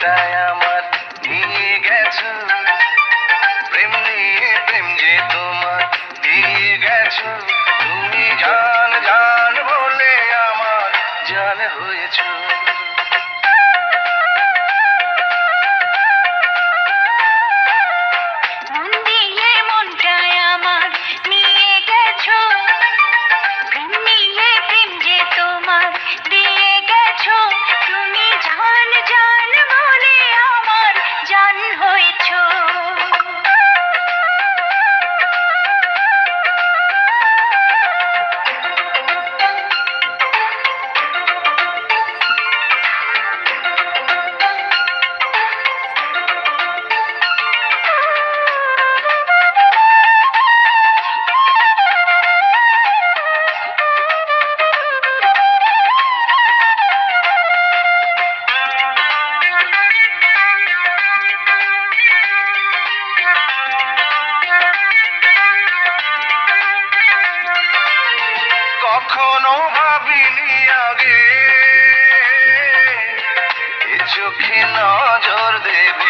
মনটায় আমার নিয়ে গেছো, প্রেম নিয়ে প্রেম যে তোমার দিয়ে গেছো। তুমি জান জান বলে আমার জান হয়েছো। মন দিয়ে মনটায় আমার নিয়ে গেছো, প্রেম নিয়ে প্রেম যে তোমার দিয়ে গেছো। তুমি জান জান বলে আমার জান হয়েছো। কখনো ভাবিনি আগে এ চোখে নজর দেবে,